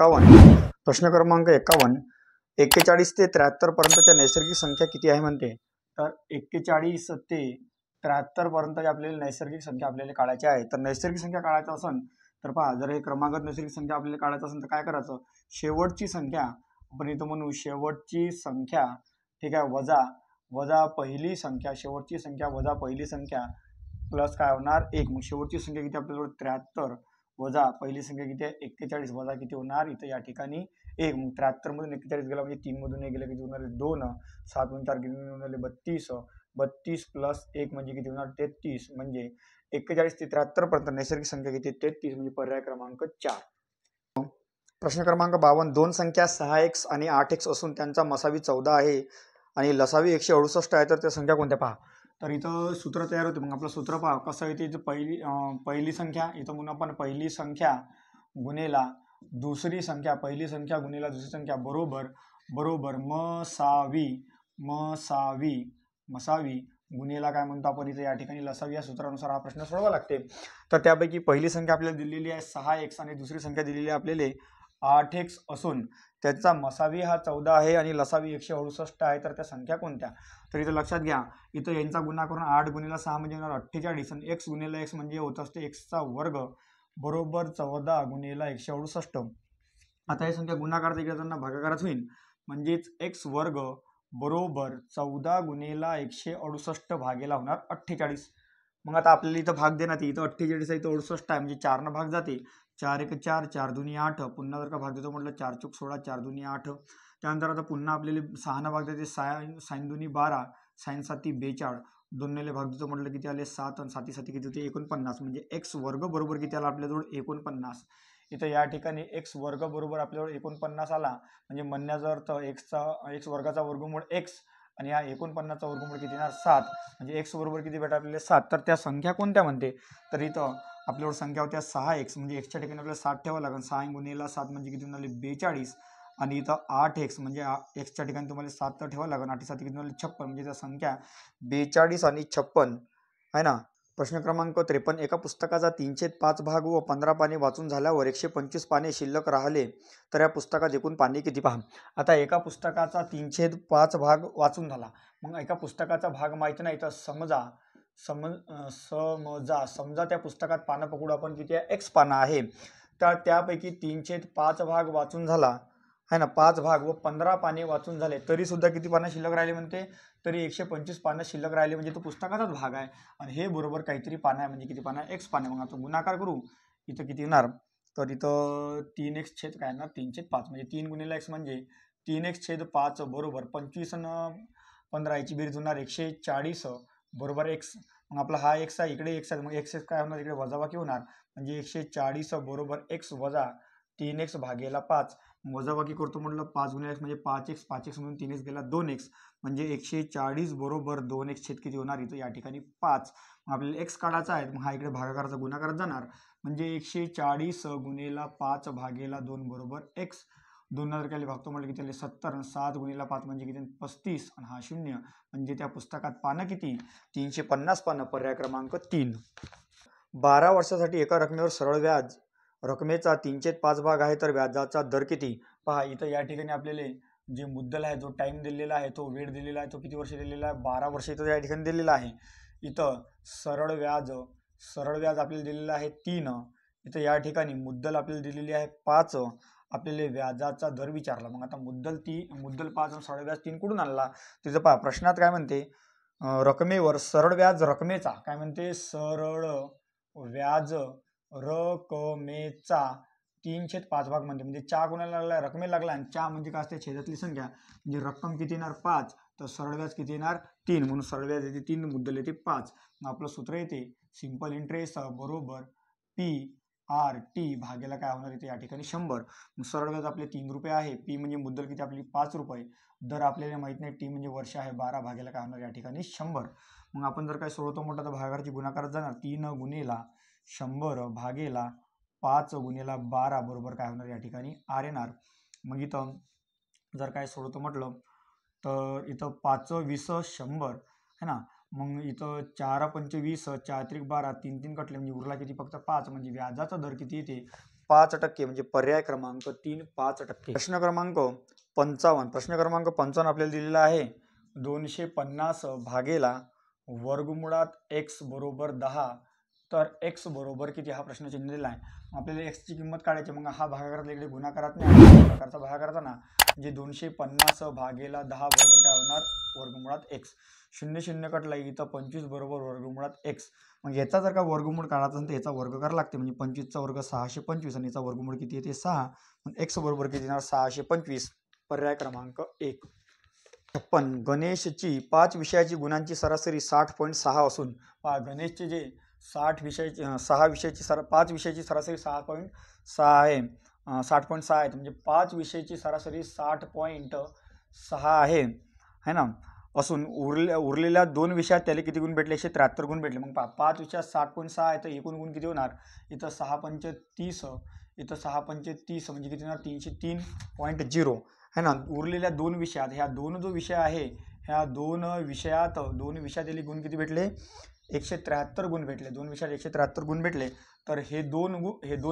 51 प्रश्न क्रमांक 51 41 ते 73 पर्यंतच्या नैसर्गिक संख्या किती आहे म्हणते। तर 41 ते 73 पर्यंत आपल्याला नैसर्गिक संख्या आपल्याला काढायची आहे। तर नैसर्गिक संख्या काढायचं असेल तर पहा, जर हे क्रमागत नैसर्गिक संख्या आपल्याला काढायचं असेल तर काय करायचं, शेवटची संख्या आपण इथं म्हणू शेवटची संख्या, ठीक आहे, वजा वजा पहिली संख्या, शेवटची संख्या वजा पहिली संख्या प्लस काय होणार 1। मग शेवटची संख्या किती आपल्याजवळ 73 वजा पहिली संख्या किती आहे 41 वजा किती होणार इथं या ठिकाणी 1। मग 73 मधून 41 गेला म्हणजे 3 मधून 1 गेला किती होणार 2, 7 मधून 4 किती होणार 32, 32 प्लस 1 म्हणजे किती होणार 33। म्हणजे 41 ते 73 पर्यंत नैसर्गिक संख्या किती 33 म्हणजे पर्याय क्रमांक 4। प्रश्न क्रमांक 52 दोन संख्या 6x आणि 8x असून त्यांचा मसावी 14 आहे आणि लसावी 168 आहे, तर त्या संख्या कोणत्या पहा। तर इथं सूत्र तयार होते। मग आपलं सूत्र पहा कसं आहे, इथं पहिली संख्या, इथं म्हणून आपण पहिली संख्या गुणेला दुसरी संख्या, पहिली संख्या गुणेला दुसरी संख्या बरोबर बरोबर मसावी गुणेला काय म्हणतो आपण इथे या ठिकाणी लसावी, या सूत्रानुसार हा प्रश्न सोडवा लागते। तर त्यापैकी पहिली संख्या आपल्याला दिलेली आहे 6x आणि दुसरी संख्या दिलेली आहे आपल्याला 8x असून त्याचा मसावी हा 14 आहे आणि लसावी 168 आहे, तर त्या संख्या कोणत्या। तर इथं लक्षात घ्या, इथं यांचा गुणा करून 8 गुणिला 6 म्हणजे होणार 48 आणि x गुणिला x म्हणजे होत असते x चा वर्ग बरोबर 14 गुणिला 168। आता ही संख्या गुणाकारात इकडे जाताना भागाकारात होईल, म्हणजेच x वर्ग बरोबर 14 गुणिला 168 भागेला होणार 48। मग आता आपल्याला इथं भाग देण्यात इथं 48 आहे, इथं 68 आहे, म्हणजे 4 न भाग जाते, 4 1 4, 4 2 8, पुन्हा जर का भाग देतो म्हटलं 4 चूक 16, 4 2 8। त्यानंतर आता पुन्हा आपल्याला 6 न भाग देते, साइन 2 12, साइन 7 42, 2 ने भाग देतो म्हटलं किती आले 7 आणि 7 7 किती होते 49। म्हणजे x वर्ग बरोबर किती आला आपल्याजवळ 49। इथं या ठिकाणी x वर्ग बरोबर आपल्याजवळ 49 आला, म्हणजे म्हणण्याचा अर्थ x वर्गाचा वर्गमूळ x आणि या 49चा वर्गमूळ किती येणार 7, म्हणजे x बरोबर किती भेटा आपल्याला 7। तर त्या संख्या कोणत्या म्हणते, तर इथं आपल्यावर संख्या होत्या 6x, म्हणजे x च्या ठिकाणी आपल्याला 7 ठेवावं लागेल, 6 गुणिला 7 म्हणजे किती होणार 42 आणि इथं 8x म्हणजे x च्या ठिकाणी तुम्हाला 7 तर ठेवावं लागेल, 8 7 किती होणार 56, म्हणजे त्या संख्या 42 आणि 56 आहे ना। प्रश्न क्रमांक 53 एका पुस्तकाचा 3/5 भाग व 15 पाने वाचून झाल्यावर 125 पाने शिल्लक राहिले, तर या पुस्तकात एकूण पाने किती पहा। आता एका पुस्तकाचा 3/5 भाग वाचून झाला, मग एका पुस्तकाचा भाग माहिती नाही तर समजा त्या पुस्तकात पानं पकडू आपण किती आहे x पानं आहे, तर त्यापैकी 3/5 भाग वाचून झाला है ना, 5 भाग व 15 पाने वाचून झाले, तरी सुद्धा किती पानं शिल्लक राहिले म्हणते, तरी 125 पानं शिल्लक राहिले, म्हणजे तो पुस्तकाचाच भाग आहे आणि हे बरोबर काहीतरी पानं आहे, म्हणजे किती पानं x पानं। मग आपण गुणाकार करू, इथं किती येणार, तर इथं 3x छेद काय येणार 3/5, म्हणजे 3 गुणिला x म्हणजे 3x/5 बरोबर 25 आणि 15 याची बेरीज होणार 140 बरोबर x। मग आपला हा x आहे, इकडे x आहे, मग x काय होणार इकडे वजाबाकी होणार, म्हणजे 140 बरोबर x वजा 3x भागेला 5। वजाबाकी करतो म्हटलं 5 गुणिले x म्हणजे 5x, 5x म्हणून 3x गेला 2x, म्हणजे 140 बरोबर 2x छेद किती होणार इथं या ठिकाणी 5। मग आपल्याला x काढायचा आहे, मग हा इकडे भागाकाराचा गुणाकारात जाणार, म्हणजे 140 गुणिला 5 भागेला 2 बरोबर x। 2 जर केले भागतो म्हटलं किती 70 आणि 7 गुणिला 5 म्हणजे किती 35 आणि हा 0, म्हणजे त्या पुस्तकात पानं किती 350 पानं, पर्याय क्रमांक 3। 12 वर्षासाठी एका रकमेवर सरळ व्याज रकमेचा 3/5 भाग आहे, तर व्याजाचा दर किती पहा। इथं या ठिकाणी आपल्याला जे मुद्दल आहे, जो टाइम दिलेला आहे, तो वेळ दिलेला आहे, तो किती वर्ष दिलेला आहे 12 वर्ष इथं या ठिकाणी दिलेला आहे। इथं सरळ व्याज आपल्याला दिलेला आहे 3, इथं या ठिकाणी मुद्दल आपल्याला दिलेली आहे 5, आपल्याला व्याजाचा दर विचारला। मग आता मुद्दल 5 आणि सरळ व्याज 3 कुठून आणला, तिथं पहा प्रश्नात काय म्हणते, रकमेवर सरळ व्याज रकमेचा काय म्हणते, सरळ व्याज रकमेचा 3/5 भाग म्हणते, म्हणजे चा कोणाला लागला रकमेला लागला आणि चा म्हणजे काय असते छेदातली संख्या, म्हणजे रक्कम किती येणार 5, तर सरळ व्याज किती येणार 3, म्हणून सरळ व्याज येते 3, मुद्दल येते 5। मग आपलं सूत्र येते सिंपल इंटरेस्ट बरोबर PRT भागेला काय होणार इथे या ठिकाणी 100। मग सरळ व्याज आपले 3 रुपये आहे, P म्हणजे मुद्दल किती आपली 5 रुपये, दर आपल्याला माहित नाही, T म्हणजे वर्ष आहे 12 भागेला काय होणार या ठिकाणी 100। मग आपण जर काय सोडवतो म्हटलं तर भागाकारची गुणाकारात जाणार, 3 गुणिला 100 भागेला 5 गुणिला 12 बरोबर काय होणार या ठिकाणी R येणार। मग इथं जर काय सोडवतो म्हटलं तर इथं 5 20 100 है ना, मग इथं 4 पंच 20, 4 त्रिक 12, 3 3 कटले म्हणजे उरला किती फक्त 5, म्हणजे व्याजाचा दर किती येते 5% म्हणजे पर्याय क्रमांक 3 5%. प्रश्न क्रमांक 55 आपल्याला दिलेला आहे 250 भागेला वर्गमुळात x बरोबर 10 तर x बरोबर किती हा प्रश्न चिन्ह दिला आहे. आपल्याला x ची किंमत काढायची. मग हा भागाकारातला इकडे गुणाकारात नाही अशा प्रकारचा भागाकार ना म्हणजे 250 भागेला 10 बरोबर काय होणार वर्गमुळात x. 0 कटला इथं 25 बरोबर वर्गमुळात x. मग याचा जर का वर्गमूळ काढायचा असेल तर याचा वर्ग करावा लागते म्हणजे 25चा वर्ग 625 आणि याचा वर्गमूळ किती येते 6. मग x बरोबर किती येणार 625 पर्याय क्रमांक 1. 56 गणेशची 5 विषयाची गुणांची सरासरी 60.6 असून गणेशचे जे 5 विषयाची सरासरी 6.6 आहे 60.6 आहे म्हणजे 5 विषयाची सरासरी 60.6 आहे है ना असून उरलेल्या 2 विषयात त्याला किती गुण भेटले 173 गुण भेटले. मग 5 विषयात 60.6 आहे तर एकूण गुण किती होणार इथं 6 पंच 30 इथं 6 पंच 30 म्हणजे किती होणार 303.0 है ना. उरलेल्या 2 विषयात ह्या 2 जो विषय आहे ह्या 2 विषयात त्याला गुण किती भेटले 173 गुण भेटले. 2 विषयात 173 गुण भेटले तर हे दोन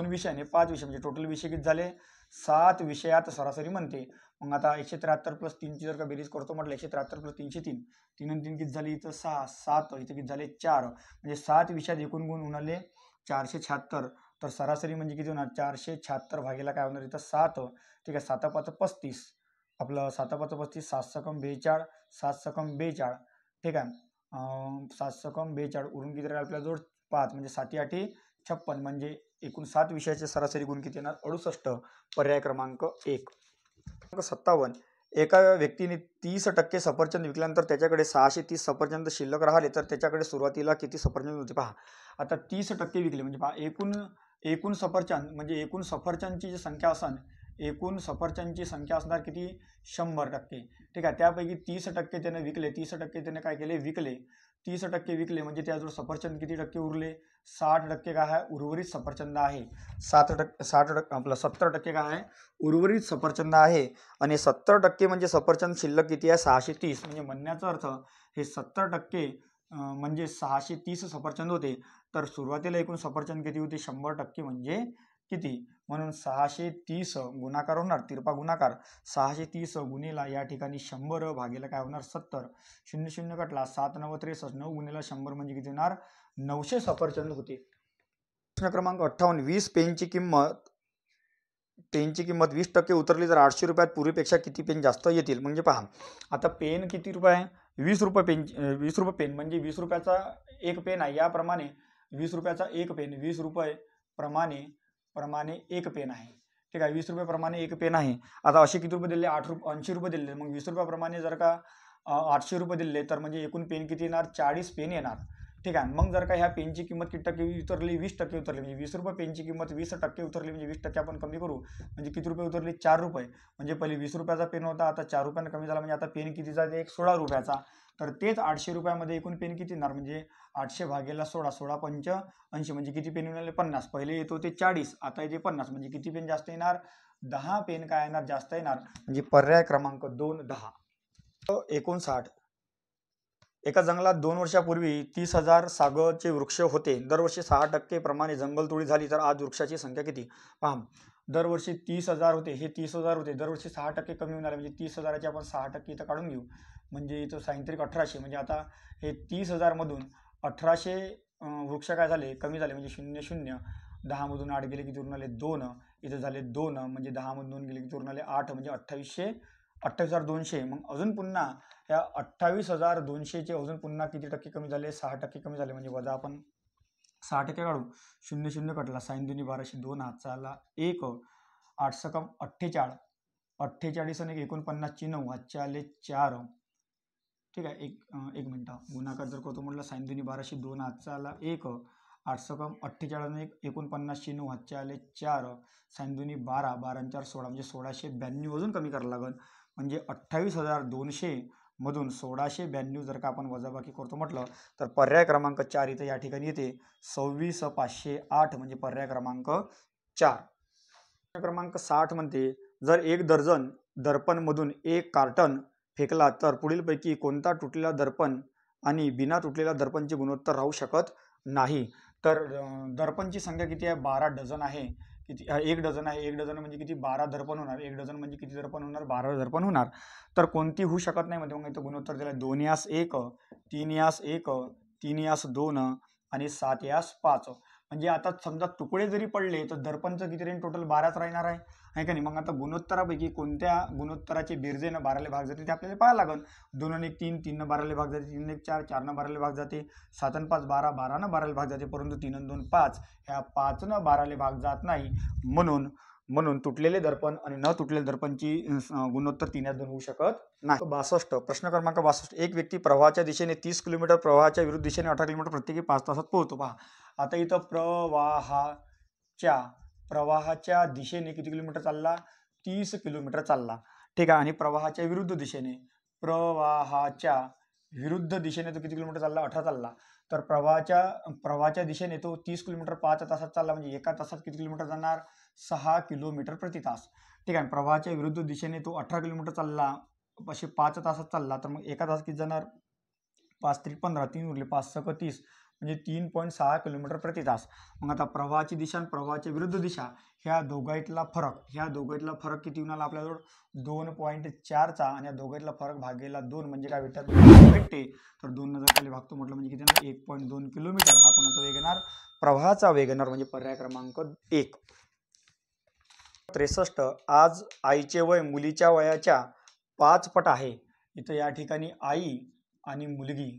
विषयाने 5 विषय म्हणजे टोटल विषय किती झाले 7 विषयात सरासरी म्हणते. मग आता 173 + 3 ची जर का बेरीज करतो म्हटलं 173 + 3 = 3 3 आणि 3 किती झाली इथं 6 7 इथं किती झाले 4 म्हणजे 7 विषयात एकूण गुण होणारे 476 तर सरासरी म्हणजे किती होणार 476 भागेला काय होणार इथं 7. ठीक आहे 7 5 35 आपलं 7 5 35 7 सकम 42 7 सकम 42 ठीक आहे 7 सकम 42 उरून किती राहील आपल्या जोड 5 म्हणजे 7 8 56 म्हणजे एकूण 7 विषयाचे सरासरी गुण किती येणार 68 पर्याय क्रमांक 1. 57 एका व्यक्तीने 30% सफरचंद विकल्यानंतर त्याच्याकडे 630 सफरचंद शिल्लक राहिले तर त्याच्याकडे सुरुवातीला किती सफरचंद होते पहा. आता 30% विकले म्हणजे पहा एकूण सफरचंद म्हणजे एकूण सफरचंदची जी संख्या असन एकूण सफरचंदची संख्या असणार किती 100%. ठीक आहे त्यापैकी 30% त्याने विकले 30% त्याने काय केले विकले 30% विकले म्हणजे त्याजवळ सफरचंद किती टक्के उरले 60% काय आहे उर्वरित सफरचंद आहे 60% आपलं 70% काय आहे उर्वरित सफरचंद आहे आणि 70% म्हणजे सफरचंद शिल्लक किती आहे 630 म्हणजे म्हणण्याचा अर्थ हे 70% म्हणजे 630 सफरचंद होते तर सुरुवातीला एकूण सफरचंद किती होते 100% म्हणजे किती म्हणून 630 गुणाकार होणार तिरपा गुणाकार 630 गुणिला या ठिकाणी 100 भागेला काय होणार 70 0 कटला 7 9 63 9 गुणिला 100 म्हणजे किती होणार 900 सफरचंद होते. प्रश्न क्रमांक 58 20 पेनची किंमत 20% उतरली तर 800 रुपयात पूर्वीपेक्षा किती पेन जास्त येतील. म्हणजे पहा आता पेन किती रुपये आहे 20 रुपये पेन 20 रुपये पेन म्हणजे 20 रुपयाचा एक पेन आहे याप्रमाणे 20 रुपयाचा एक पेन 20 रुपये प्रमाणे एक पेन आहे. ठीक आहे 20 रुपये प्रमाणे एक पेन आहे. आता असे किती रुपये दिले 80 रुपये दिले मग 20 रुपयाप्रमाणे जर का 800 रुपये दिले तर म्हणजे एकूण पेन किती येणार 40 पेन येणार. ठीक आहे मग जर का ह्या पेनची किंमत किती टक्के उतरली 20% उतरली म्हणजे 20 रुपये पेनची किंमत 20% उतरली म्हणजे 20% आपण कमी करू म्हणजे किती रुपये उतरली 4 रुपये म्हणजे पहिले 20 रुपयाचा पेन होता आता 4 रुपयाने कमी झाला म्हणजे आता पेन कितीचा एक 16 रुपयाचा तर तेच 800 रुपयामध्ये एकूण पेन किती येणार म्हणजे 800 भागेला 16 16 पंच 80 म्हणजे किती पेन येणार 50 पहिले येत होते 40 आता येते 50 म्हणजे किती पेन जास्त येणार 10 पेन काय येणार जास्त येणार म्हणजे पर्याय क्रमांक 2 10. 59 एका जंगलात 2 वर्षापूर्वी 30,000 सागचे वृक्ष होते. दरवर्षी 6% प्रमाणे जंगलतोडी झाली तर आज वृक्षाची संख्या किती पहा दरवर्षी 30,000 होते हे 30,000 होते दरवर्षी 6% कमी होणार म्हणजे 30,000चे आपण 6% इथं काढून घेऊ म्हणजे इथं सायंत्रिक 1800 म्हणजे आता हे 30,000 मधून 1800 वृक्ष काय झाले कमी झाले म्हणजे 0 0 10 मधून 8 गेले किती उरून आले 2 इथं झाले 2 म्हणजे 10 मधून 2 गेले किती उरून आले 8 म्हणजे 28,200 मग अजून पुन्हा या 28,200 चे अजून पुन्हा किती टक्के कमी झाले 6% कमी झाले म्हणजे वजा आपण 6% काढू 0 0 कटला साइन 2 1200 2 हातचा आला 1 8 सकम 48 48 आणि 49 ची 9 हातचे आले 4. ठीक आहे एक मिनिट गुणाकार जर करतो म्हटलं साइन 2 1200 2 हातचा आला 1 8 सकम 48 आणि 49 ची 9 हातचे आले 4 साइन 2 12 12 4 16 म्हणजे 1692 अजून कमी करावं लागेल म्हणजे 28,200 मधून 1692 जर का आपण वजाबाकी करतो म्हटलं तर पर्याय क्रमांक 4 इथं या ठिकाणी येते 26,508 म्हणजे पर्याय क्रमांक 4. क्रमांक 60 म्हणते जर 1 दर्जन दर्पण मधून 1 कार्टन फेकला तर पुढीलपैकी कोणता तुटलेला दर्पण आणि बिना तुटलेल्या दर्पणचे गुणोत्तर राहू शकत नाही. तर दर्पणची संख्या किती आहे 12 डझन आहे किती 1 डझन आहे, 1 डझन म्हणजे किती 12 दर्पण होणार, 1 डझन म्हणजे किती दर्पण होणार 12 दर्पण होणार. तर कोणती होऊ शकत नाही म्हणजे मग इथं गुणोत्तर दिलं 2 यास 1, 3 यास 1, 3 यास 2 आणि 7 यास 5. म्हणजे आता समजा तुकडे जरी पडले तर दर्पणचं किती राहील टोटल 12च राहणार आहे का नाही. मग आता गुणोत्तरापैकी कोणत्या गुणोत्तराचे बेरजेनं 12 भाग जाते ते आपल्याला पाहायला लागेल. 2 आणि 3 3 12 भाग जाते, 3 1 4 4 12 भाग जाते, 7 आणि 5 12 12 12 भाग जाते, परंतु 3 आणि 2 5 ह्या 5 12 भाग जात नाही. म्हणून तुटलेले दर्पण आणि न तुटलेले दर्पणची गुणोत्तर 3 या 2 होऊ शकत नाही. 62 प्रश्न क्रमांक 62. एक व्यक्ती प्रवाहाच्या दिशेने 30 किलोमीटर, प्रवाहाच्या विरुद्ध दिशेने 18 किलोमीटर प्रत्येकी 5 तासात पोहोचतो. पहा आता इथं प्रवाहाच्या दिशेने किती किलोमीटर चालला 30 किलोमीटर चालला, ठीक आहे. आणि प्रवाहाच्या विरुद्ध दिशेने तो किती किलोमीटर चालला 18 चालला. तर प्रवाहाच्या दिशेने तो 30 किलोमीटर 5 तासात चालला, म्हणजे एका तासात किती किलोमीटर जाणार 6 किलोमीटर प्रति तास, ठीक आहे. प्रवाहाच्या विरुद्ध दिशेने तो 18 किलोमीटर चालला, असे 5 तासात चालला, तर मग एका तासात किती जाणार 5 3 15, 3 उरले 5 6 30, म्हणजे 3.6 किलोमीटर प्रति तास. मग आता प्रवाहाची दिशा आणि प्रवाहाच्या विरुद्ध दिशा ह्या दोघांतला फरक किती होणार आपल्याजवळ 2.4चा, आणि या दोघांतला फरक भागेला 2 म्हणजे काय भेटते तर 2 जर त्याला भागतो म्हटलं म्हणजे किती येणार 1.2 किलोमीटर. हा कोणाचा वेग येणार प्रवाहाचा वेग येणार, म्हणजे पर्याय क्रमांक 1. 63 आज आईचे वय मुलीच्या वयाच्या 5 पट आहे. इथं या ठिकाणी आई आणि मुलगी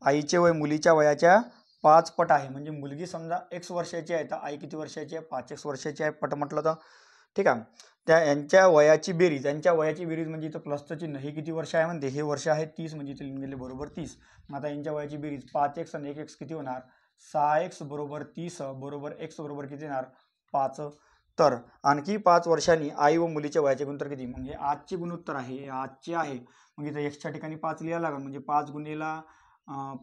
आईचे वय मुलीच्या वयाच्या 5 पट आहे, म्हणजे मुलगी समजा x वर्षाची आहे तर आई किती वर्षाची आहे 5x वर्षाची आहे पट म्हटलं तर, ठीक आहे. यांच्या वयाची बेरीज म्हणजे इथं प्लसचं चिन्ह, हे किती वर्ष आहे म्हणते हे वर्ष आहे 30, म्हणजे इथे लिहून गेले बरोबर 30. आता यांच्या वयाची बेरीज 5x आणि 1x किती होणार 6x बरोबर 30 बरोबर x बरोबर किती येणार 5. तर आणखी 5 वर्षांनी आई व मुलीच्या वयाचे गुणोत्तर किती, म्हणजे आजचे गुणोत्तर आहे आजचे आहे, मग इथं x च्या ठिकाणी 5 लिहायला लागेल, म्हणजे 5 गुणिले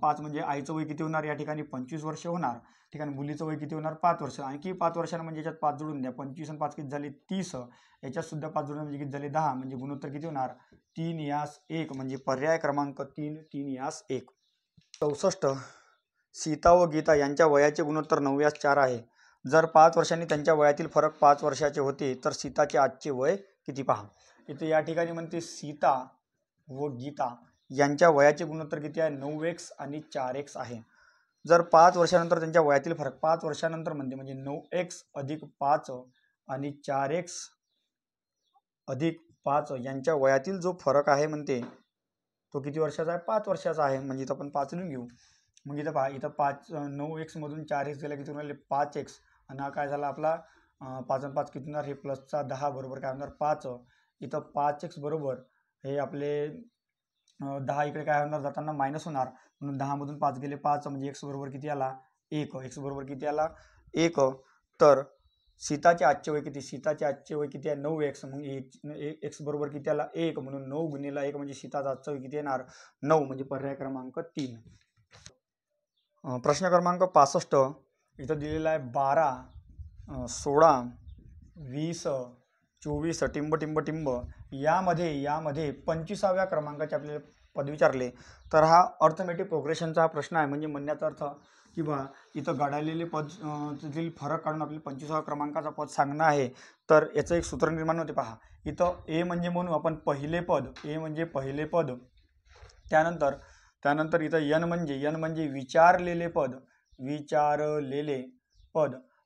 5 म्हणजे आईचं वय किती होणार या ठिकाणी 25 वर्ष होणार, ठीक आहे. मुलीचं वय किती होणार 5 वर्ष, आणखी 5 वर्षांना म्हणजे याच्यात 5 जोडून द्या, 25 आणि 5 किती झाले 30, याच्यात सुद्धा 5 जोडून म्हणजे किती झाले 10, म्हणजे गुणोत्तर किती होणार 3 यास 1, म्हणजे पर्याय क्रमांक 3 3 यास 1. 64 सीता व गीता यांच्या वयाचे गुणोत्तर 9 यास 4 आहे. जर 5 वर्षांनी त्यांच्या वयातील फरक 5 वर्षाचे होते तर सीताचे आजचे वय किती पहा. इथे या ठिकाणी म्हणते सीता व गीता यांच्या वयाचे गुणोत्तर किती आहे 9x आणि 4x आहे. जर 5 वर्षानंतर त्यांच्या वयातील फरक 5 वर्षानंतर म्हणते म्हणजे 9x अधिक 5 आणि 4x अधिक 5 यांच्या वयातील जो फरक आहे म्हणते तो किती वर्षाचा आहे 5 वर्षाचा आहे, म्हणजे इथं आपण 5 लिहून घेऊ. मग इथं पहा इथं 9x मधून 4x गेला किती होणार 5x, आणि हा काय झाला आपला 5 आणि 5 किती होणार हे प्लसचा 10 बरोबर काय होणार 5. इथं 5x बरोबर हे आपले 10 इकडे काय होणार जाताना मायनस होणार, म्हणून 10 मधून 5 गेले 5, म्हणजे x बरोबर किती आला 1, x बरोबर किती आला 1. तर सीताचे आजचे वय किती आहे 9x, मग x बरोबर किती आला 1, म्हणून 9 गुणिले 1 म्हणजे सीताचा आजचं वय किती येणार 9, म्हणजे पर्याय क्रमांक 3. प्रश्न क्रमांक 65 इथं दिलेला आहे 12 16 20 24 टिंब यामध्ये 25व्या क्रमांकाचे आपल्याला पद विचारले. तर हा अर्थमॅटिक प्रोग्रेशनचा प्रश्न आहे, म्हणजे म्हणण्याचा अर्थ की बा इथं घडालेले पदतील फरक काढून आपल्याला 25व्या क्रमांकाचा पद सांगणं आहे. तर याचं एक सूत्र निर्माण होते पहा. इथं ए म्हणजे म्हणू आपण पहिले पद, त्यानंतर इथं यन म्हणजे विचारलेले पद,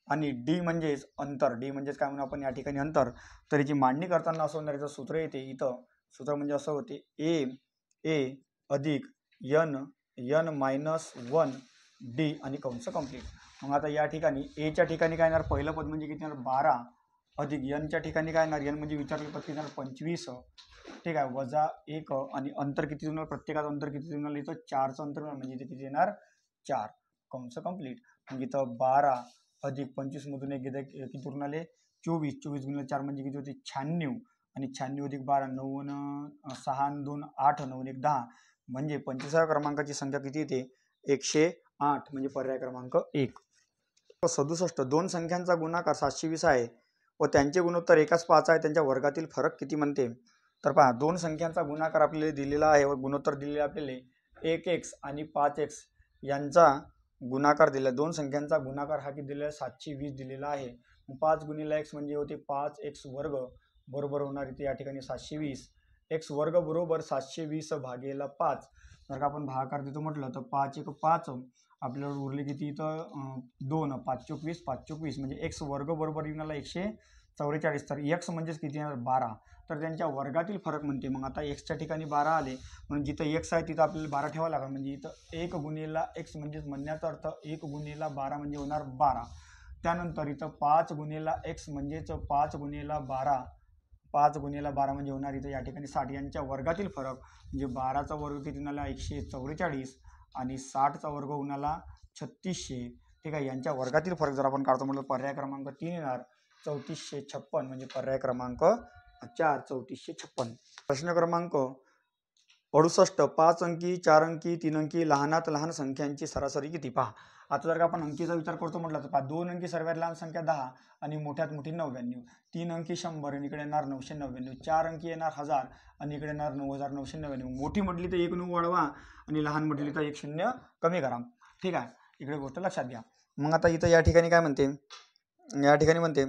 आणि डी म्हणजेच अंतर, काय म्हणून आपण या ठिकाणी अंतर. तर याची मांडणी करताना असं होणार, याचं सूत्र येते इथं सूत्र म्हणजे असं होते ए अधिक यन मायनस 1 डी आणि कंस कंप्लीट. मग आता या ठिकाणी एच्या ठिकाणी काय येणार पहिलं पद म्हणजे किती येणार 12 अधिक यनच्या ठिकाणी काय येणार यन म्हणजे विचारलेले पद किती येणार 25, ठीक आहे, वजा 1, आणि अंतर किती होणार प्रत्येकाचं अंतर किती होणार इथं 4चं अंतर होणार, म्हणजे इथे किती येणार 4 कंस कंप्लीट. मग इथं 12 अधिक 25 मधून एक किती उरून आले 24 गुणिले 4 म्हणजे किती होते 96, आणि 96 अधिक 12 9 6 2 8 9 1 10, म्हणजे 25व्या क्रमांकाची संख्या किती येते 108, म्हणजे पर्याय क्रमांक 1. 67 दोन संख्यांचा गुणाकार 720 आहे व त्यांचे गुणोत्तर एकाच 5 आहे, त्यांच्या वर्गातील फरक किती म्हणते. तर पहा दोन संख्यांचा गुणाकार आपल्याला दिलेला आहे व गुणोत्तर दिलेले आपल्याला 1x आणि 5x यांचा गुणाकार दिला, दोन संख्यांचा गुणाकार हा किती दिलेला आहे 720 दिलेला आहे. 5 गुणिले x म्हणजे होते 5x वर्ग बरोबर होणार इथे या ठिकाणी 720. x वर्ग बरोबर 720 भागेला 5. जर का आपण भागाकार देतो म्हटलं तर 5 1 5 आपल्याला उरले किती इथं 2 5 चोक 20 5 चोक 20 म्हणजे x वर्ग बरोबर येणार 144. तर x म्हणजेच किती येणार 12. तर त्यांच्या वर्गातील फरक म्हणते. मग आता xच्या ठिकाणी 12 आले म्हणून जिथं x आहे तिथं आपल्याला 12 ठेवावं लागेल. म्हणजे इथं 1 गुणिला x म्हणजेच म्हणण्याचा अर्थ 1 गुणिला 12 म्हणजे होणार 12. त्यानंतर इथं 5 गुणिला x म्हणजेच 5 गुणिला 12 5 गुणिला 12 म्हणजे होणार इथं या ठिकाणी 60. यांच्या वर्गातील फरक म्हणजे 12चा वर्ग किती होणार 144 आणि 60चा वर्ग होणार 3600. ठीक आहे. यांच्या वर्गातील फरक जर आपण काढतो म्हटलं पर्याय क्रमांक 3 येणार 3456 म्हणजे पर्याय क्रमांक 4 3456. प्रश्न क्रमांक 68 5 अंकी 4 अंकी 3 अंकी लहानात लहान संख्यांची सरासरी किती पहा. आता जर का आपण अंकीचा विचार करतो म्हटलं तर पहा 2 अंकी सर्वात लहान संख्या 10 आणि मोठ्यात मोठी 99, 3 अंकी 100 आणि इकडे येणार 999, 4 अंकी येणार 1000 आणि इकडे येणार 9999. मोठी म्हटली तर 1 9 वाढवा आणि लहान म्हटली तर 1 0 कमी करा. ठीक आहे. इकडे गोष्ट लक्षात घ्या. मग आता इथं या ठिकाणी काय म्हणते, या ठिकाणी म्हणते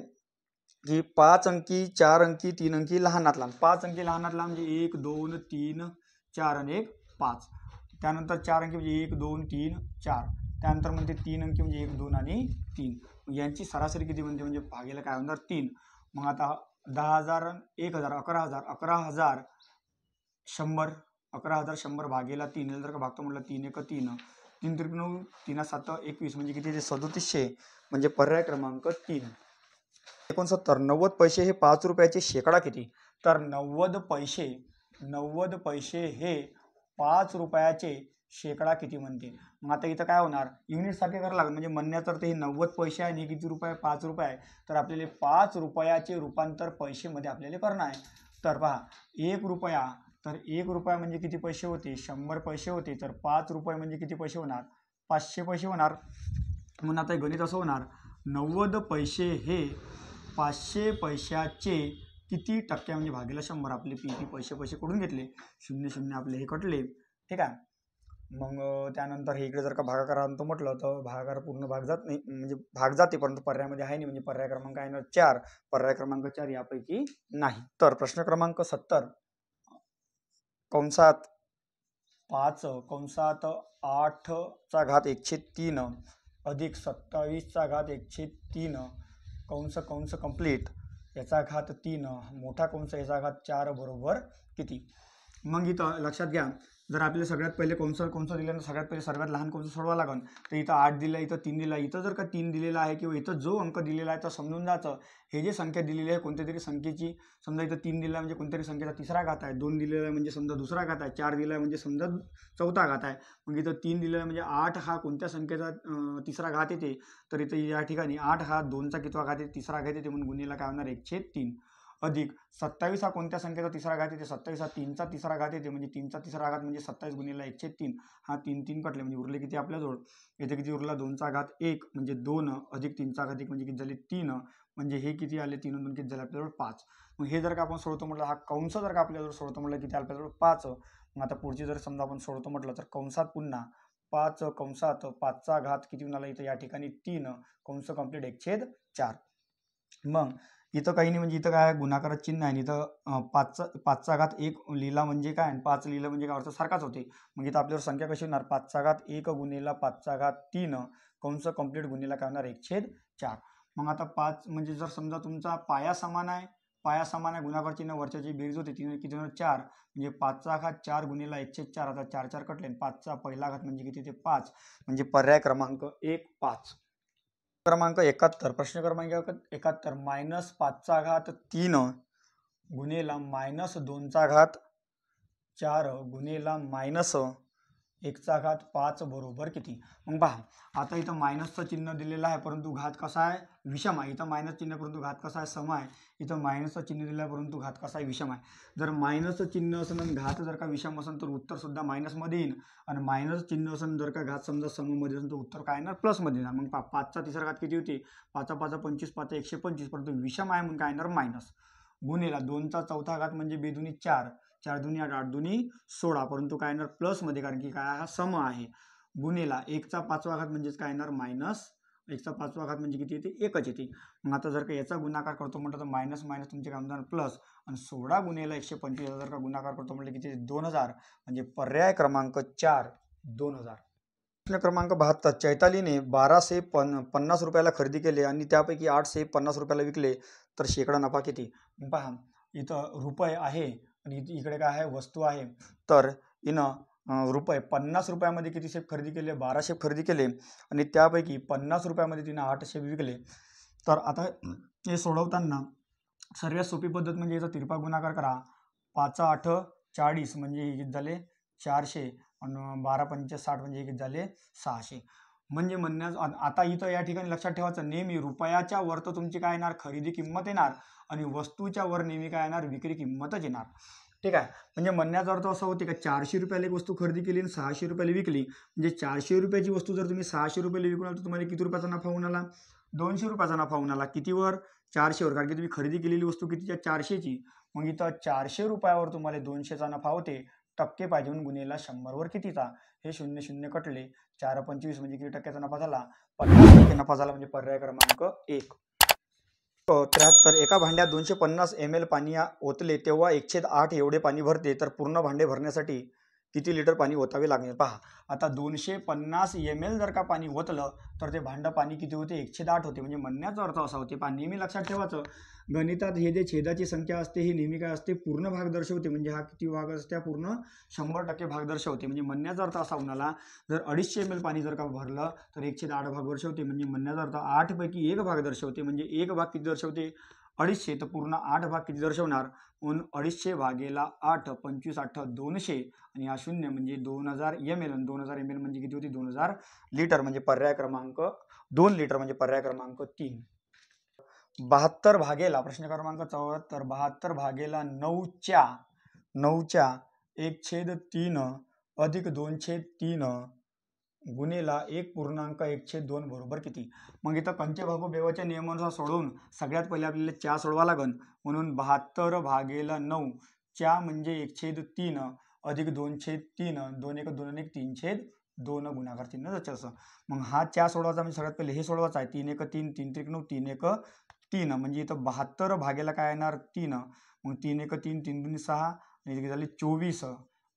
की 5 अंकी 4 अंकी 3 अंकी लहानात लहान. 5 अंकी लहानात लहान म्हणजे 1 2 3 4 आणि 1 5. त्यानंतर 4 अंकी म्हणजे 1 2 3 4. त्यानंतर म्हणते 3 अंकी म्हणजे 1 2 आणि 3. यांची सरासरी किती म्हणते म्हणजे भागेला काय होणार 3. मग आता 10,000 1000 11,000 11,000 100 11,100 भागेला 3 जर का भागतो म्हटलं 3 1 3 3 त्रिक 9 3 7 21 म्हणजे किती ते 3700 म्हणजे पर्याय क्रमांक 3. 69 90 पैसे हे 5 रुपयाचे शेकडा किती. तर 90 पैसे हे 5 रुपयाचे शेकडा किती म्हणते. मग आता इथं काय होणार युनिट सारखे करावं लागेल. म्हणजे म्हणण्याचा अर्थ हे 90 पैसे आहे आणि किती रुपये 5 रुपये. तर आपल्याला 5 रुपयाचे रूपांतर पैसेमध्ये आपल्याला करणं आहे. तर पहा 1 रुपया, तर 1 रुपया म्हणजे किती पैसे होते 100 पैसे होते. तर 5 रुपये म्हणजे किती पैसे होणार 500 पैसे होणार. म्हणून आता गणित असं होणार 90 पैसे हे 500 पैशाचे किती टक्के म्हणजे भागीला 100. आपले किती पैसे कडून घेतले 0 0 आपले हे कटले. ठीक आहे. मग त्यानंतर हे इकडे जर का भागाकार आणतो म्हटलं तर भागाकार पूर्ण भाग जात नाही म्हणजे भाग जाते परंतु पर्यायामध्ये आहे नाही म्हणजे पर्याय क्रमांक आहे ना 4. पर्याय क्रमांक 4 यापैकी नाही. तर प्रश्न क्रमांक 70 कंसात 5 कंसात 8चा घात 1/3 अधिक 27चा घात 1/3 कंस कंप्लीट याचा घात 3 मोठा कंस याचा घात 4 बरोबर किती. मग इथं लक्षात घ्या जर आपल्याला सगळ्यात पहिले कंस दिल्यानंतर सगळ्यात पहिले सर्वात लहान कंस सोडवा लागेल. तर इथं 8 दिला इथं 3 दिला. इथं जर का 3 दिलेला आहे किंवा इथं जो अंक दिलेला आहे तर समजून जायचं हे जे संख्या दिलेली आहे कोणत्या तरी संख्येची. समजा इथं 3 दिला म्हणजे कोणत्यातरी संख्येचा तिसरा घात आहे. 2 दिलेला आहे म्हणजे समजा दुसरा घात आहे. 4 दिला आहे म्हणजे समजा चौथा घात आहे. मग इथं 3 दिलेला आहे म्हणजे 8 हा कोणत्या संख्येचा तिसरा घात येते. तर इथं या ठिकाणी 8 हा 2चा कितवा घात येते तिसरा घात येते म्हणून गुणिला काय होणार 1/3 अधिक 27 हा कोणत्या संख्येचा तिसरा घात येते 27 हा 3चा तिसरा घात येते म्हणजे 3चा तिसरा घात म्हणजे 27 गुणिला 1/3 हा 3 3 कटले म्हणजे उरले किती आपल्याजवळ इथे किती उरला 2चा घात 1 म्हणजे 2 अधिक 3चा घात 1 म्हणजे किती झाले 3 म्हणजे हे किती आले 3 2 किती झाले आपल्याजवळ 5. मग हे जर का आपण सोडतो म्हटलं हा कंस जर का आपल्याजवळ सोडतो म्हटलं किती आपल्याजवळ 5. मग आता पुढची जर समजा आपण सोडतो म्हटलं तर कंसात पुन्हा 5 कंसात 5चा घात किती होणार इथं या ठिकाणी 3 कंस कंप्लीट 1/4. मग इथं काही नाही म्हणजे इथं काय गुणाकारात चिन्ह आहे. इथं 5चा घात 1 लिहिला म्हणजे काय आणि 5 लिहिलं म्हणजे काय अर्थ सारखाच होते. मग इथं आपल्यावर संख्या कशी होणार 5चा घात 1 गुणिला 5चा घात 3 कंस कंप्लीट गुणिला काय होणार 1/4. मग आता 5 म्हणजे जर समजा तुमचा पाया समान आहे गुणाकार चिन्ह वरच्याची बेरीज होते 3 किती होणार 4 म्हणजे 5चा घात 4 गुणिला 1/4 आता 4 4 कटले 5चा पहिला घात म्हणजे किती ते 5 म्हणजे पर्याय क्रमांक 1 5. क्रमांक 71 प्रश्न क्रमांक 71 -5चा घात 3 गुणिला -2चा घात 4 गुणिला -1चा घात 5 बरोबर किती. मग पहा आता इथं मायनसचं चिन्ह दिलेलं आहे परंतु घात कसा आहे विषम आहे. इथं मायनस चिन्ह परंतु घात कसा आहे सम आहे. इथं मायनसचं चिन्ह दिलं आहे परंतु घात कसा आहे विषम आहे. जर मायनसचं चिन्ह असेल आणि घात जर का विषम असेल तर उत्तर सुद्धा मायनसमध्ये येईल आणि मायनस चिन्ह असेल जर का घात समजा सममध्ये असेल तर उत्तर काय येणार प्लसमध्ये येणार. मग 5चा तिसरा घात किती होते 5 5 25 5 125 परंतु विषम आहे म्हणून काय येणार मायनस गुणिला 2चा चौथा घात म्हणजे बेदुनी 4 4 दुनी 8 8 दुनी 16 परंतु काय येणार प्लसमध्ये कारण की काय हा सम आहे गुणेला 1चा 5वा घात म्हणजेच काय येणार मायनस 1चा 5वा घात म्हणजे किती येते 1च येते. मग आता जर का याचा गुणाकार करतो म्हटलं तर मायनस मायनस तुमचे काय म्हणणार प्लस, आणि 16 गुणेला 125 जर का गुणाकार करतो म्हटलं किती 2000, म्हणजे पर्याय क्रमांक 4 2000. प्रश्न क्रमांक 72. चैतालीने 1250 रुपयाला खरेदी केले आणि त्यापैकी 850 रुपयाला विकले तर शेकडा नफा किती? पहा इथं रुपये आहे आणि इकडे काय आहे वस्तू आहे. तर हिनं रुपये 50 रुपयामध्ये किती शेप खरेदी केले 12 शेप खरेदी केले आणि त्यापैकी 50 रुपयामध्ये तिनं 8 शेप विकले. तर आता हे सोडवताना सर्वात सोपी पद्धत म्हणजे याचा तिरपा गुणाकार करा. 5 8 40 म्हणजे हे किती झाले 400 आणि 12 पंचे 60 म्हणजे हे किती झाले 600. म्हणजे म्हणण्यास आता इथं या ठिकाणी लक्षात ठेवायचं नेहमी रुपयाच्या वर तर तुमची काय येणार खरेदी किंमत येणार आणि वस्तूच्या वर नेहमी काय येणार विक्री किंमतच येणार. ठीक आहे. म्हणजे म्हणण्याचा अर्थ असा होते का 400 रुपयाला एक वस्तू खरेदी केली आणि 600 रुपयाला विकली, म्हणजे 400 रुपयाची वस्तू जर तुम्ही 600 रुपयाला विकून तर तुम्हाला किती रुपयाचा नफा होऊन आला 200 रुपयाचा नफा होऊन आला. कितीवर 400 वर, कारण की तुम्ही खरेदी केलेली वस्तू कितीच्या 400ची. मग इथं 400 रुपयावर तुम्हाला 200चा नफा होते. टक्के पाहिजे म्हणून गुणेला 100 वर कितीचा, हे 0 0 कटले 4 25 म्हणजे किती टक्क्याचा नफा झाला 50% नफा झाला, म्हणजे पर्याय क्रमांक 1. 73. एका भांड्यात 250 ml पाणी ओतले तेव्हा 1/8 एवढे पाणी भरते, तर पूर्ण भांडे भरण्यासाठी किती लिटर पाणी ओतावे लागेल? पहा आता 250 ml जर का पाणी ओतलं तर ते भांडं पाणी किती होते 1/8 होते. म्हणजे म्हणण्याचा अर्थ असा होते पहा नेहमी लक्षात ठेवायचं गणितात हे जे छेदाची संख्या असते ही नेहमी काय असते पूर्ण भाग दर्शवते. म्हणजे हा किती भाग असते पूर्ण 100% भाग दर्शवते. म्हणजे म्हणण्याचा अर्थ असा होणार जर 250 ml पाणी जर का भरलं तर 1/8 भाग दर्शवते. म्हणजे म्हणण्याचा अर्थ 8 पैकी 1 भाग दर्शवते. म्हणजे 1 भाग किती दर्शवते 250, तर पूर्ण 8 भाग किती दर्शवणार म्हणून 250 भागेला 8 25 8 200 आणि हा 0 म्हणजे 2000 ml आणि 2000 ml म्हणजे किती होती 2000 लिटर, म्हणजे पर्याय क्रमांक 2 लिटर म्हणजे पर्याय क्रमांक 3. 72 भागेला प्रश्न क्रमांक 74. 72 भागेला 9च्या 1/3 अधिक 2/3 गुणेला 1.1/2 बरोबर किती? मग इथं कंचे भागो बेवाच्या नियमानुसार सोडवून सगळ्यात पहिले आपल्याला च्या सोडवा लागन. म्हणून 72 भागेला 9 च्या म्हणजे 1/3 अधिक 2/3 2 1 2 1 3/2 गुणाकार चिन्ह असं. मग हा च्या सोडवायचा म्हणजे सगळ्यात पहिले हे सोडवायचं आहे 3 1 3 3 3 9 3 1 3 म्हणजे इथं 72 भागेला काय येणार 3. मग 3 1 3 3 2 6 आणि किती झाले 24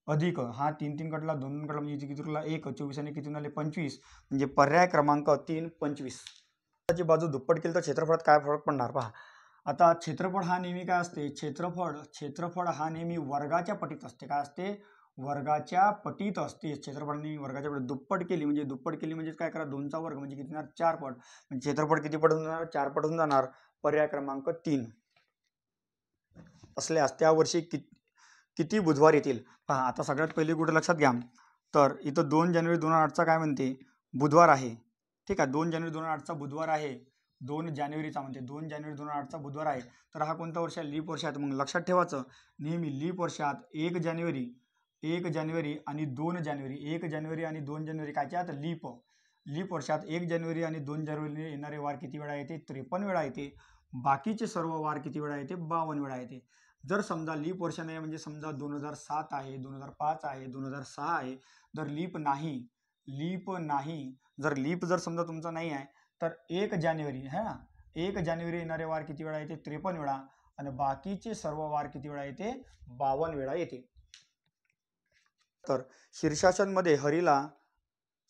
अधिक हा 3 3 कटला 2 2 कटला म्हणजे किती उरला 1 24 आणि किती झाले 25 म्हणजे पर्याय क्रमांक 3 25. ची बाजू दुप्पट केली तर क्षेत्रफळात काय फरक पडणार पहा. आता क्षेत्रफळ हा नेहमी काय असते क्षेत्रफळ हा नेहमी वर्गाच्या पटीत असते. काय असते वर्गाच्या पटीत असते. क्षेत्रफळ नेहमी वर्गाच्या पटीत दुप्पट केली म्हणजे काय करा 2चा वर्ग म्हणजे किती होणार 4 पट, म्हणजे क्षेत्रफळ किती पट होऊन जाणार 4 पट होऊन जाणार. पर्याय क्रमांक 3 असल्यास त्या वर्षी किती बुधवार येतील पहा. आता सगळ्यात पहिले कुठे लक्षात घ्या तर इथं 2 जानेवारी 2008चा काय म्हणते बुधवार आहे. ठीक आहे 2 जानेवारी 2008चा बुधवार आहे. 2 जानेवारीचा म्हणते 2 जानेवारी 2008चा बुधवार आहे. तर हा कोणता वर्ष आहे लीप वर्ष आहे. मग लक्षात ठेवायचं नेहमी लीप वर्षात 1 जानेवारी आणि 2 जानेवारी 1 जानेवारी आणि 2 जानेवारी कायच्यात लीप वर्षात 1 जानेवारी आणि 2 जानेवारी येणारे वार किती वेळा येते 53 वेळा येते. बाकीचे सर्व वार किती वेळा येते 52 वेळा येते. जर समजा लीप वर्ष नाही म्हणजे समजा 2007 आहे 2005 आहे 2006 आहे जर लीप नाही जर लीप जर समजा तुमचा नाही आहे तर 1 जानेवारी है ना 1 जानेवारी येणारे वार किती वेळा येते 53 वेळा आणि बाकीचे सर्व वार किती वेळा येते 52 वेळा येते. तर शीर्षासनमध्ये हरीला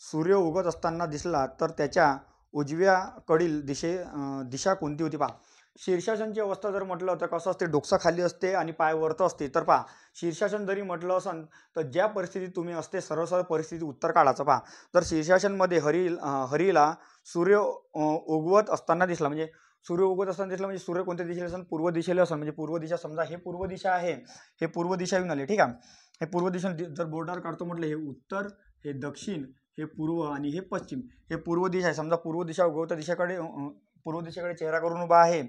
सूर्य उगत असताना दिसला तर त्याच्या उजव्याकडील दिशा कोणती होती पहा. शीर्षासनची अवस्था जर म्हटलं तर कसं असते डोकसा खाली असते आणि पाय वरत असते. तर पहा शीर्षासन जरी म्हटलं असन तर ज्या परिस्थितीत तुम्ही असते सरळ परिस्थिती उत्तर काढायचं पहा. तर शीर्षासनमध्ये हरीला सूर्य उगवत असताना दिसला म्हणजे सूर्य उगवत असताना दिसला म्हणजे सूर्य कोणत्या दिशेला असेल पूर्व दिशेला असेल. म्हणजे पूर्व दिशा समजा हे पूर्व दिशा आहे हे पूर्व दिशा येऊन आले. ठीक आहे हे पूर्व दिशा जर बोर्डावर काढतो म्हटलं हे उत्तर हे दक्षिण हे पूर्व आणि हे पश्चिम हे पूर्व दिशा आहे. समजा पूर्व दिशा उगवत्या दिशेकडे पूर्व दिशेकडे चेहरा करून उभा आहे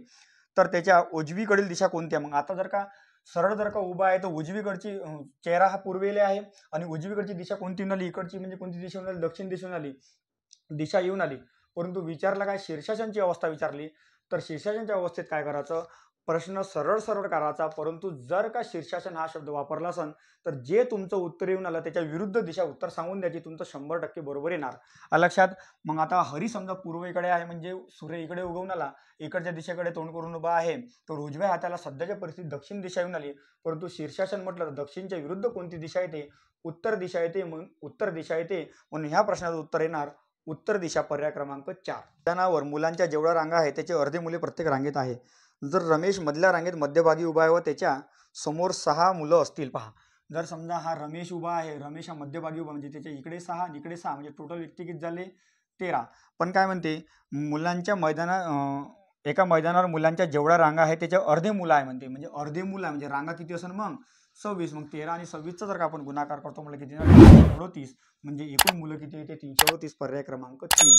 तर त्याच्या उजवीकडील दिशा कोणती आहे. मग आता जर का सरळ जर का उभा आहे तर उजवीकडची चेहरा हा पूर्वेला आहे आणि उजवीकडची दिशा कोणती येऊन आली इकडची म्हणजे कोणती दिशा येऊन आली दक्षिण दिशा येऊन आली. परंतु विचारला काय शीर्षासनची अवस्था विचारली तर शीर्षासनच्या अवस्थेत काय करायचं प्रश्न सरळ सरळ करायचा, परंतु जर का शीर्षासन हा शब्द वापरला असेल तर जे तुमचं उत्तर येऊन आलं त्याच्या विरुद्ध दिशा उत्तर सांगून द्यायची, तुमचं 100% बरोबर येणार. लक्षात. मग आता हरी समजा पूर्वेकडे आहे म्हणजे सूर्य इकडे उगवून आला, इकडच्या दिशेकडे तोंड करून उभा आहे, तर उजव्या हाताला सध्याच्या परिस्थितीत दक्षिण दिशा येऊन आली, परंतु शीर्षासन म्हटलं तर दक्षिणच्या विरुद्ध कोणती दिशा येते? उत्तर दिशा येते. म्हणून उत्तर दिशा येते, म्हणून ह्या प्रश्नाचं उत्तर येणार उत्तर दिशा, पर्याय क्रमांक 4. मैदानावर मुलांच्या जेवढ्या रांगा आहेत त्याचे अर्धे मुले प्रत्येक रांगेत आहे. जर रमेश मधल्या रांगेत मध्यभागी उभा आहे व त्याच्या समोर 6 मुलं असतील. पहा, जर समजा हा रमेश उभा आहे, रमेश हा मध्यभागी उभा म्हणजे त्याच्या इकडे 6 आणि इकडे 6 म्हणजे टोटल व्यक्ती किती झाले? 13. पण काय म्हणते, मुलांच्या एका मैदानावर मुलांच्या जेवढ्या रांगा आहेत त्याच्या अर्धे मुलं आहे म्हणते, म्हणजे अर्धे मुलं आहे म्हणजे रांगा किती असेल मग 26. मग 13 आणि 26चा जर का आपण गुणाकार करतो म्हणजे किती? 338. म्हणजे एकूण मुलं किती येते? 338. पर्याय क्रमांक 3.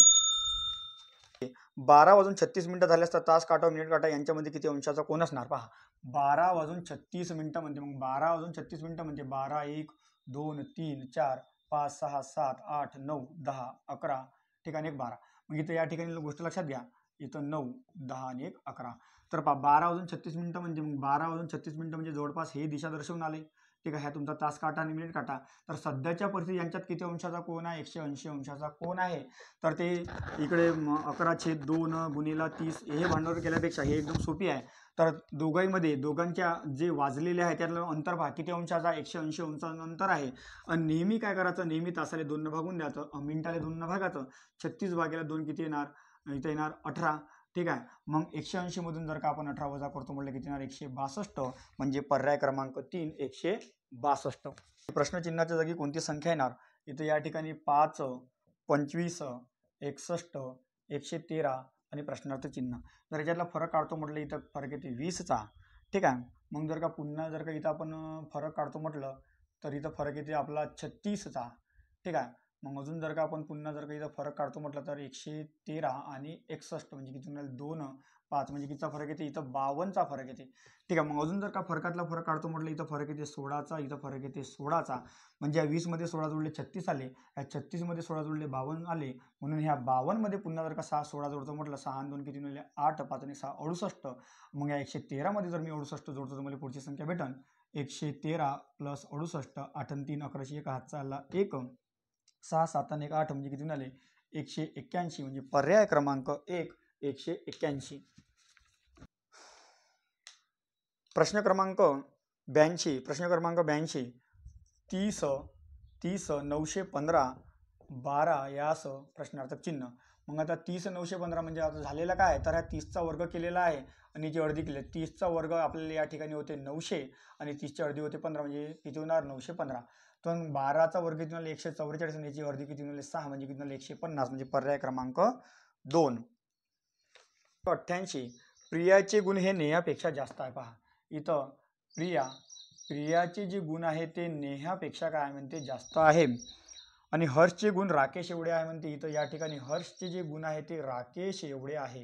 12 वाजून 36 मिनिटं झाले असता तास काटा व मिनिट काटा यांच्यामध्ये किती अंशाचा कोन असणार? पहा, 12 वाजून 36 मिनिटं म्हणते, मग 12 वाजून 36 मिनिटं म्हणजे 12, 1, 2, 3, 4, 5, 6, 7, 8, 9, 10, 11, ठीक आहे, 12. मग इथं या ठिकाणी गोष्ट लक्षात घ्या, इथं 9, 10 आणि 1, 11. तर पहा, 12 वाजून 36 मिनिटं म्हणजे मग 12 वाजून 36 मिनिटं म्हणजे जवळपास हे दिशा दर्शवून आले. ठीक आहे, ह्या तुमचा तास काटा आणि मिनिट काटा. तर सध्याच्या परिस्थितीत यांच्यात किती अंशाचा कोन आहे? 180 अंशाचा कोन आहे. तर ते इकडे 11/2 गुणिला 30 हे भांडावर केल्यापेक्षा हे एकदम सोपी आहे. तर दोघांच्या जे वाजलेले आहे त्यातलं अंतर पहा किती अंशाचा? 180 अंशाचं अंतर आहे. आणि नेहमी काय करायचं? नेहमी तासाला 2 ने भागून द्यायचं, मिनिटाला 2 ने भागायचं. 36 भागिले 2 किती येणार? इथं येणार 18. ठीक आहे, मग 180 मधून जर का आपण 18 वजा करतो म्हटलं किती येणार? 162. म्हणजे पर्याय क्रमांक 3 162. प्रश्नचिन्हाच्या जागी कोणती संख्या येणार? इथं या ठिकाणी 5, 25, 61, 113 आणि प्रश्नार्थ चिन्ह. जर याच्यातला फरक काढतो म्हटलं इथं फरक येते 20चा. ठीक आहे, मग जर का पुन्हा जर का इथं आपण फरक काढतो म्हटलं तर इथं फरक येते आपला 36चा. ठीक आहे, मग अजून जर का आपण पुन्हा जर का इथं फरक काढतो म्हटलं तर 113 आणि 61 म्हणजे किती होणार? 2, 5 म्हणजे कितीचा फरक येते? इथं 52चा फरक येते. ठीक आहे, मग अजून जर का फरकातला फरक काढतो म्हटलं इथं फरक येते 16चा, इथं फरक येते 16चा. म्हणजे या 20 मध्ये 16 जोडले 36 आले, या 36 मध्ये 16 जोडले 52 आले, म्हणून ह्या 52 मध्ये पुन्हा जर का 16 जोडतो म्हटलं 6 आणि 2 किती मिळाले? 8, 5 आणि 6 68. मग या 113 मध्ये जर मी 68 जोडतो तर मला पुढची संख्या भेटन 113 प्लस 68, 8 आणि 3 11शी 1 हातचा आला 1, 6, 7 आणि 1 8 म्हणजे किती मिळाले? 181. म्हणजे पर्याय क्रमांक 1 181. प्रश्न क्रमांक 82. 30, 915, 12 यास प्रश्नार्थक चिन्ह. मग आता 30, 915 म्हणजे आता झालेला काय? तर ह्या 30चा वर्ग केलेला आहे आणि जे अर्धी केले 30चा वर्ग आपल्याला या ठिकाणी होते 900 आणि 30च्या अर्धी होते 15 म्हणजे किती होणार? 915. तर 12चा वर्ग किती होणार? 144 आणि याची अर्धी किती होणार? 6 म्हणजे किती होणार? 150. म्हणजे पर्याय क्रमांक 2. 88. प्रियाचे गुण हे नेहापेक्षा जास्त आहे. पहा, इथं प्रियाचे जे गुण आहे ते नेहापेक्षा काय म्हणते? जास्त आहे. आणि हर्षचे गुण राकेश एवढे आहे म्हणते. इथं या ठिकाणी हर्षचे जे गुण आहे ते राकेश एवढे आहे.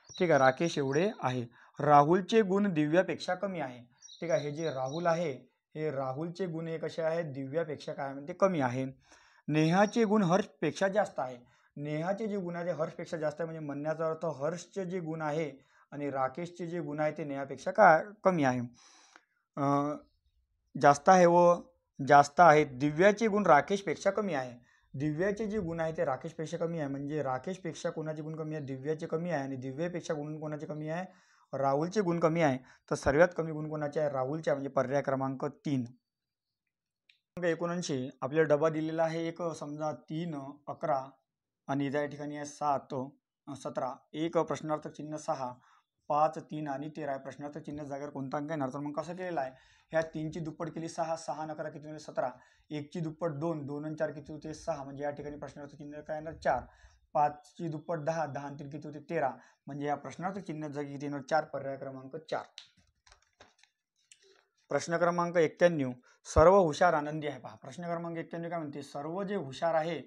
ठीक आहे, राकेश एवढे आहे. राहुलचे गुण दिव्यापेक्षा कमी आहे. ठीक आहे, हे जे राहुल आहे हे राहुलचे गुण हे कसे आहेत? दिव्यापेक्षा काय म्हणते? कमी आहे. नेहाचे गुण हर्षपेक्षा जास्त आहे. नेहाचे जे गुण आहे ते हर्षपेक्षा जास्त आहे, म्हणजे म्हणण्याचा अर्थ हर्षचे जे गुण आहे आणि राकेशचे जे गुण आहे ते नेहापेक्षा काय कमी आहे. जास्त आहे व जास्त आहेत. दिव्याचे गुण राकेशपेक्षा कमी आहे. दिव्याचे जे गुण आहे ते राकेशपेक्षा कमी आहे, म्हणजे राकेशपेक्षा कोणाचे गुण कमी आहे? दिव्याचे कमी आहे. आणि दिव्यापेक्षा गुण कोणाचे कमी आहे? राहुलचे गुण कमी आहे. तर सर्वात कमी गुण कोणाचे आहे? राहुलचे, म्हणजे पर्याय क्रमांक 3. 79. आपल्याला डबा दिलेला आहे एक, समजा 3, 11 आणि त्या ठिकाणी आहे 7, 17. एक प्रश्नार्थक चिन्ह 6, 5, 3 आणि 13 आहे. प्रश्नार्थक चिन्ह जागेवर कोणता अंक येणार? तर मग कसं केलेलं आहे? ह्या 3ची दुप्पट केली 6, 6 आणि 11 किती होते? 17. 1ची दुप्पट 2, 2 आणि 4 किती होते? 6. म्हणजे या ठिकाणी प्रश्नार्थक चिन्ह काय येणार? 4. 5ची दुप्पट 10, 10 आणि 3 किती होते? 13. म्हणजे या प्रश्नार्थक चिन्ह जागी किती येणार? 4. पर्याय क्रमांक 4. प्रश्न क्रमांक 91. सर्व हुशार आनंदी आहे. पहा, प्रश्न क्रमांक 91 काय म्हणते? सर्व जे हुशार आहे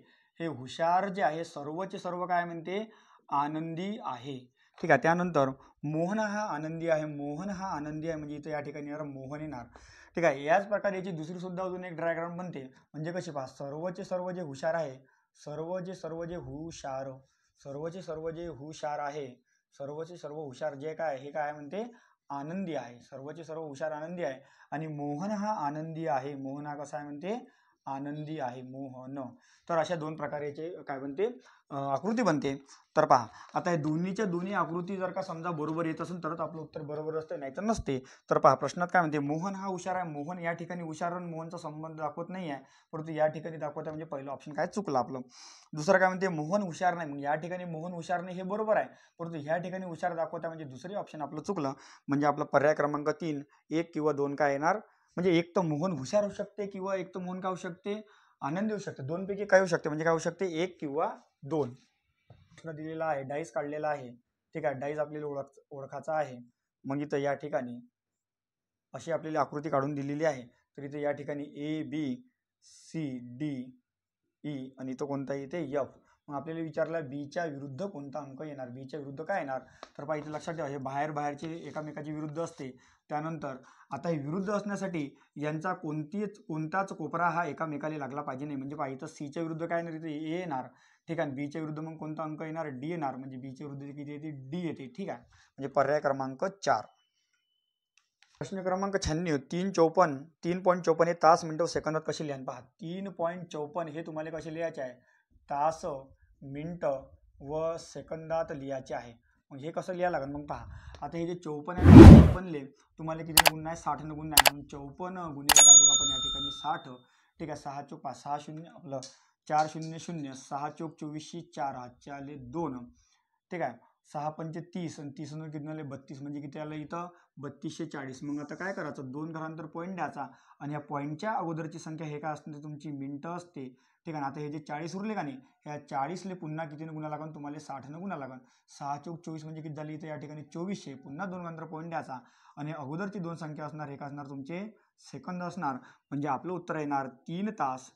हे हुशार जे आहे सर्वचे सर्व काय म्हणते? आनंदी आहे. ठीक आहे, त्यानंतर मोहन हा आनंदी आहे. मोहन हा आनंदी आहे म्हणजे इथं या ठिकाणी येणार मोहन येणार. ठीक आहे, याच प्रकारे याची दुसरी सुद्धा अजून एक डायग्राम बनते. म्हणजे कशी? पहा, सर्वचे सर्व जे हुशार आहे, सर्वचे सर्व जे हुशार आहे, सर्वचे सर्व हुशार जे काय हे काय म्हणते? आनंदी आहे, सर्वचे सर्व हुशार आनंदी आहे. आणि मोहन हा आनंदी आहे. मोहन हा कसा आहे म्हणते, आनंदी आहे मोहन. तर अशा दोन प्रकारचे काय बनते, आकृती बनते. तर पहा आता हे दोन्हीच्या दोन्ही आकृती जर का समजा बरोबर येत असेल तरच आपलं उत्तर बरोबर असते, नाही तर नसते. तर पहा प्रश्नात काय म्हणते, मोहन हा हुशार आहे. मोहन या ठिकाणी हुशार आणि मोहनचा संबंध दाखवत नाही आहे, परंतु या ठिकाणी दाखवत आहे, म्हणजे पहिलं ऑप्शन काय चुकलं आपलं. दुसरं काय म्हणते, मोहन हुशार नाही. मग या ठिकाणी मोहन हुशार नाही हे बरोबर आहे, परंतु ह्या ठिकाणी हुशार दाखवत आहे, म्हणजे दुसरे ऑप्शन आपलं चुकलं. म्हणजे आपला पर्याय क्रमांक 3 1 किंवा 2 काय येणार, म्हणजे एक तर मोहन हुशार होऊ शकते किंवा एक तर मोहन काय होऊ शकते, आनंदी होऊ शकते. दोन पैकी काय होऊ शकते, म्हणजे काय होऊ शकते, 1 किंवा 2. प्रश्न दिलेला आहे, डाईस काढलेला आहे. ठीक आहे, डाईस आपल्याला ओळखायचा आहे. मग इथं या ठिकाणी अशी आपल्याला आकृती काढून दिलेली आहे. तर इथे या ठिकाणी ABCDE आणि तो कोणता येते F. मग आपल्याला विचारला बीच्या विरुद्ध कोणता अंक येणार, बीच्या विरुद्ध काय येणार. तर पहा इथे लक्षात ठेवा, हे बाहेरचे एकामेकाची विरुद्ध असते. त्यानंतर आता हे विरुद्ध असण्यासाठी यांचा कोणताच कोपरा हा एकामेकाला लागला पाहिजे नाही. म्हणजे पहा इथं सीच्या विरुद्ध काय येणार, इथे ए येणार. ठीक आहे, बीच्या विरुद्ध मग कोणता अंक येणार, डी येणार. म्हणजे बीच्या विरुद्ध किती येते, डी येते. ठीक आहे, म्हणजे पर्याय क्रमांक 4. प्रश्न क्रमांक 96 3.54 हे तास मिनिट सेकंदात कसे लिहा. पहा 3.54 हे तुम्हाला कसे लिहायचे आहे, तास मिनिट व सेकंदात लिहायचे आहे. मग हे कसं लिहायला लागेल, मग पहा आता हे जे 54 बनले तुम्हाला किती गुण आहे, 60 गुण नाही. मग 54 गुणिले काय करू आपण या ठिकाणी 60. ठीक आहे, 6 चोक 5 6 0 आपलं 4 0 0 6 चोक 24 4 हातचे आले 2. ठीक आहे, 6 पंचे 30 आणि 30 किती आले 32. म्हणजे किती आलं इथं 3240. मग आता काय करायचं, 2 घरानंतर पॉईंट द्यायचा आणि या पॉईंटच्या अगोदरची संख्या हे काय असते, तुमची मिनिटं असते. ठीक आहे, आता हे जे 40 उरले का नाही, ह्या 40ले पुन्हा कितीने गुणा लागेल, तुम्हाला 60 गुणा लागेल. 6 चोक 24 म्हणजे किती झाली, इथं या ठिकाणी 2400. पुन्हा 2 घरानंतर पॉईंट द्यायचा आणि अगोदरची 2 संख्या असणार, हे काय असणार तुमचे सेकंद असणार. म्हणजे आपलं उत्तर येणार 3 तास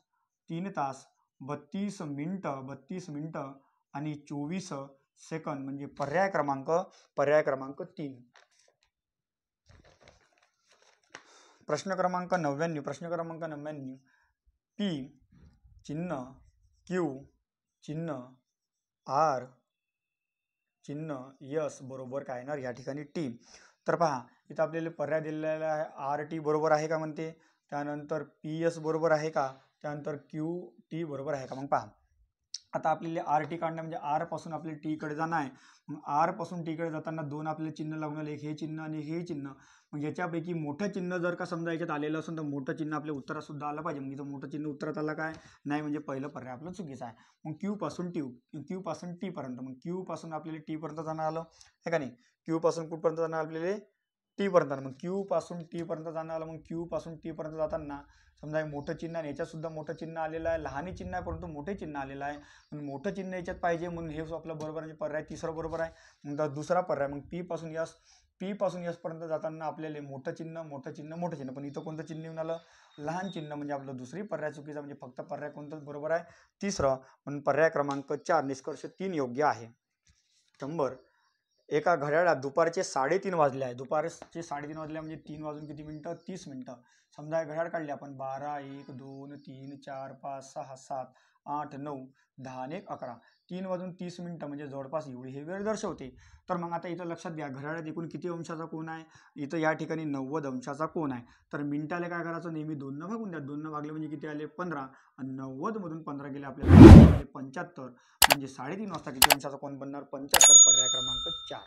32 मिनिटं आणि 24 सेकंद. म्हणजे पर्याय क्रमांक 3. प्रश्न क्रमांक 99 P चिन्ह, Q चिन्ह, R चिन्ह, S बरोबर काय येणार या ठिकाणी T. तर पहा इथं आपल्याला पर्याय दिलेला आहे, RT बरोबर आहे का म्हणते, त्यानंतर PS बरोबर आहे का, त्यानंतर QT बरोबर आहे का. मग पहा आता आपल्याला RT काढणं म्हणजे R पासून आपल्याला T कडे जाणं आहे. मग R पासून T कडे जाताना 2 आपले चिन्ह लागून आले, एक हे चिन्ह आणि हे चिन्ह. मग याच्यापैकी मोठं चिन्ह जर का समजा याच्यात आलेलं असेल तर मोठं चिन्ह आपल्या उत्तरात सुद्धा आलं पाहिजे. मग इथं मोठं चिन्ह उत्तरात आलं काय नाही, म्हणजे पहिलं पर्याय आपलं चुकीचं आहे. मग Q पासून T पर्यंत, मग Q पासून आपल्याला T पर्यंत जाणं आलं हे का नाही. Q पासून कुठपर्यंत जाणं आपल्याला T पर्यंत. मग Q पासून T पर्यंत जाणं आलं. मग Q पासून T पर्यंत जाताना समजा हे मोठं चिन्ह आणि याच्यात सुद्धा मोठं चिन्ह आलेलं आहे, लहान चिन्ह आहे परंतु मोठे चिन्ह आलेलं आहे. मग मोठं चिन्ह याच्यात पाहिजे म्हणून हे आपलं बरोबर आहे, पर्याय तिसरं बरोबर आहे. मग दुसरा पर्याय मग P पासून S पर्यंत जाताना आपल्याला मोठं चिन्ह, पण इथं कोणतं चिन्ह येऊन आलं, लहान चिन्ह. म्हणजे आपलं दुसरी पर्याय चुकीचा, म्हणजे फक्त पर्याय कोणतं बरोबर आहे, तिसरं. म्हणून पर्याय क्रमांक 4 निष्कर्ष 3 योग्य आहे. 100 एका घड्याळात दुपारचे 3:30 वाजले आहे. दुपारचे 3:30 वाजले म्हणजे 3 वाजून किती मिनिटं, 30 मिनिटं. समजा घड्याळ काढले आपण 12 1 2 3 4 5 6 7 8 9 10 आणि 11. 3 वाजून 30 मिनिटं म्हणजे जवळपास एवढी हे वेळ दर्शवते. तर मग आता इथं लक्षात घ्या, घड्याळात एकूण किती अंशाचा कोन आहे, इथं या ठिकाणी 90 अंशाचा कोन आहे. तर मिनिटाला काय करायचं, नेहमी 2 न भागून द्या. 2 न भागले म्हणजे किती आले 15 आणि 90 मधून 15 गेले आपल्याला 75. म्हणजे 3:30 वाजता किती अंशाचा कोन बनणार, 75. पर्याय क्रमांक 4.